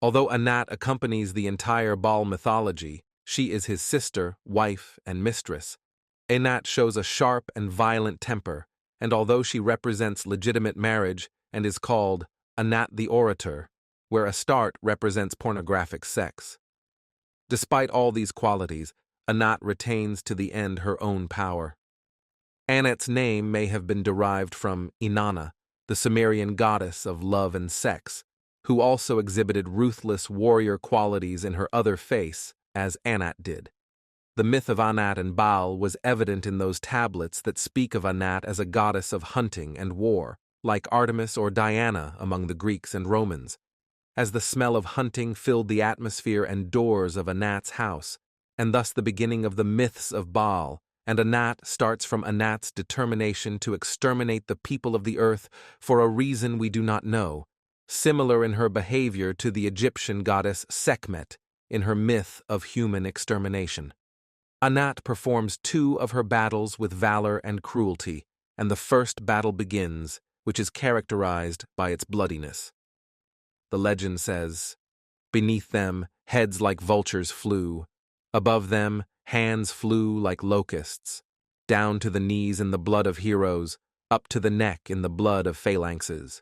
Although Anat accompanies the entire Baal mythology, she is his sister, wife, and mistress. Anat shows a sharp and violent temper, and although she represents legitimate marriage and is called Anat the Orator, where Astarte represents pornographic sex. Despite all these qualities, Anat retains to the end her own power. Anat's name may have been derived from Inanna, the Sumerian goddess of love and sex, who also exhibited ruthless warrior qualities in her other face, as Anat did. The myth of Anat and Baal was evident in those tablets that speak of Anat as a goddess of hunting and war, like Artemis or Diana among the Greeks and Romans. As the smell of hunting filled the atmosphere and doors of Anat's house, and thus the beginning of the myths of Baal, and Anat starts from Anat's determination to exterminate the people of the earth for a reason we do not know, similar in her behavior to the Egyptian goddess Sekhmet in her myth of human extermination. Anat performs 2 of her battles with valor and cruelty, and the first battle begins, which is characterized by its bloodiness. The legend says, "Beneath them, heads like vultures flew. Above them, hands flew like locusts. Down to the knees in the blood of heroes, up to the neck in the blood of phalanxes."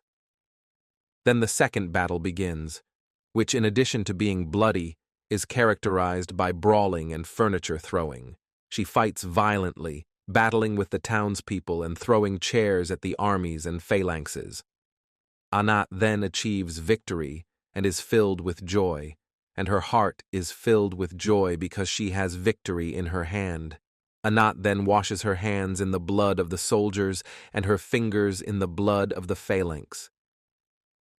Then the second battle begins, which in addition to being bloody, is characterized by brawling and furniture throwing. She fights violently, battling with the townspeople and throwing chairs at the armies and phalanxes. Anat then achieves victory and is filled with joy, and her heart is filled with joy because she has victory in her hand. Anat then washes her hands in the blood of the soldiers and her fingers in the blood of the phalanx.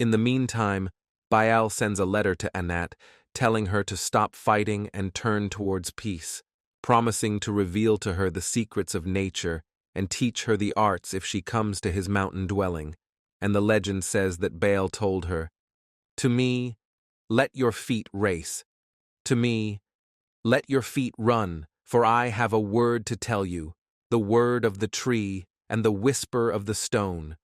In the meantime, Baal sends a letter to Anat telling her to stop fighting and turn towards peace, promising to reveal to her the secrets of nature and teach her the arts if she comes to his mountain dwelling. And the legend says that Baal told her, "To me, let your feet race. To me, let your feet run, for I have a word to tell you, the word of the tree and the whisper of the stone,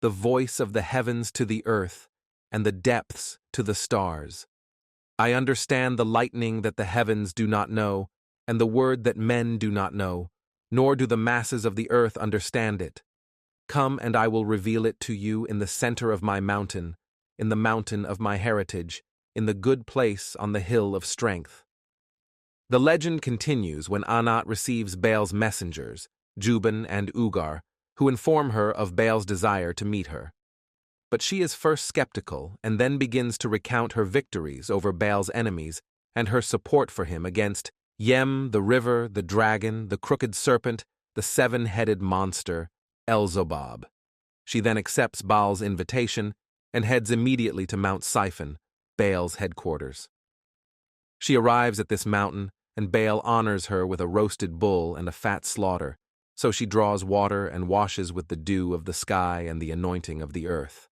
the voice of the heavens to the earth and the depths to the stars. I understand the lightning that the heavens do not know, and the word that men do not know, nor do the masses of the earth understand it. Come and I will reveal it to you in the center of my mountain, in the mountain of my heritage, in the good place on the hill of strength." The legend continues when Anat receives Baal's messengers, Juban and Ugar, who inform her of Baal's desire to meet her. But she is first skeptical and then begins to recount her victories over Baal's enemies and her support for him against Yem, the river, the dragon, the crooked serpent, the 7-headed monster, Elzobab. She then accepts Baal's invitation and heads immediately to Mount Saphon, Baal's headquarters. She arrives at this mountain, and Baal honors her with a roasted bull and a fat slaughter, so she draws water and washes with the dew of the sky and the anointing of the earth.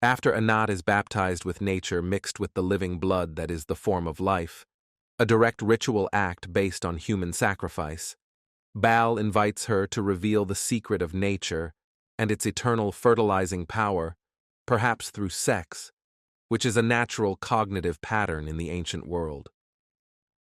After Anat is baptized with nature mixed with the living blood that is the form of life, a direct ritual act based on human sacrifice, Baal invites her to reveal the secret of nature and its eternal fertilizing power, perhaps through sex, which is a natural cognitive pattern in the ancient world.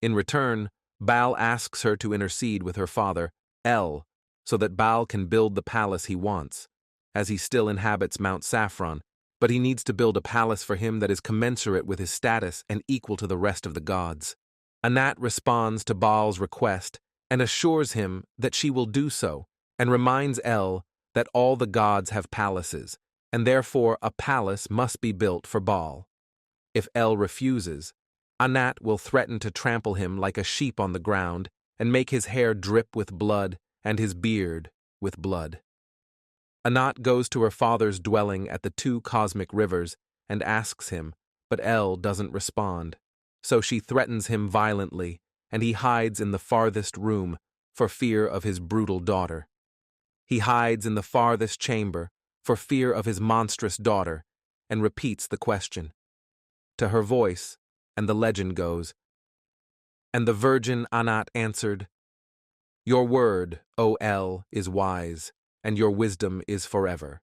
In return, Baal asks her to intercede with her father, El, so that Baal can build the palace he wants, as he still inhabits Mount Saphon, but he needs to build a palace for him that is commensurate with his status and equal to the rest of the gods. Anat responds to Baal's request and assures him that she will do so, and reminds El that all the gods have palaces, and therefore a palace must be built for Baal. If El refuses, Anat will threaten to trample him like a sheep on the ground and make his hair drip with blood and his beard with blood. Anat goes to her father's dwelling at the 2 cosmic rivers and asks him, but El doesn't respond, so she threatens him violently, and he hides in the farthest room for fear of his brutal daughter. He hides in the farthest chamber for fear of his monstrous daughter and repeats the question. To her voice, and the legend goes, "And the virgin Anat answered, 'Your word, O El, is wise, and your wisdom is forever.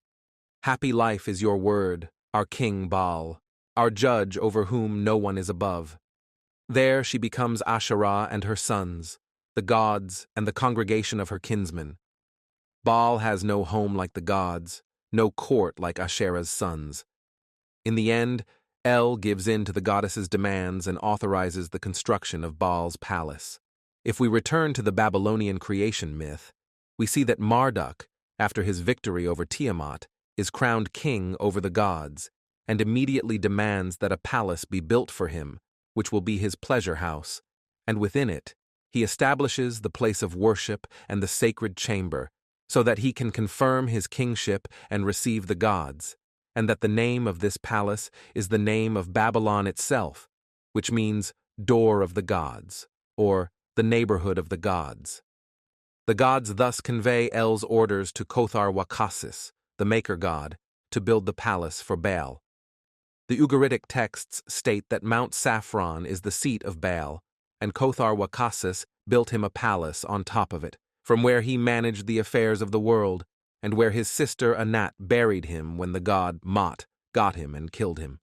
Happy life is your word, our king Baal. our judge over whom no one is above. There she becomes Asherah and her sons, the gods and the congregation of her kinsmen. Baal has no home like the gods, no court like Asherah's sons. In the end, El gives in to the goddess's demands and authorizes the construction of Baal's palace. If we return to the Babylonian creation myth, we see that Marduk, after his victory over Tiamat, is crowned king over the gods, and immediately demands that a palace be built for him, which will be his pleasure house, and within it, he establishes the place of worship and the sacred chamber, so that he can confirm his kingship and receive the gods, and that the name of this palace is the name of Babylon itself, which means door of the gods, or the neighborhood of the gods. The gods thus convey El's orders to Kothar-wa-Khasis, the maker god, to build the palace for Baal. The Ugaritic texts state that Mount Saphon is the seat of Baal, and Kothar-wa-Khasis built him a palace on top of it, from where he managed the affairs of the world, and where his sister Anat buried him when the god Mot got him and killed him.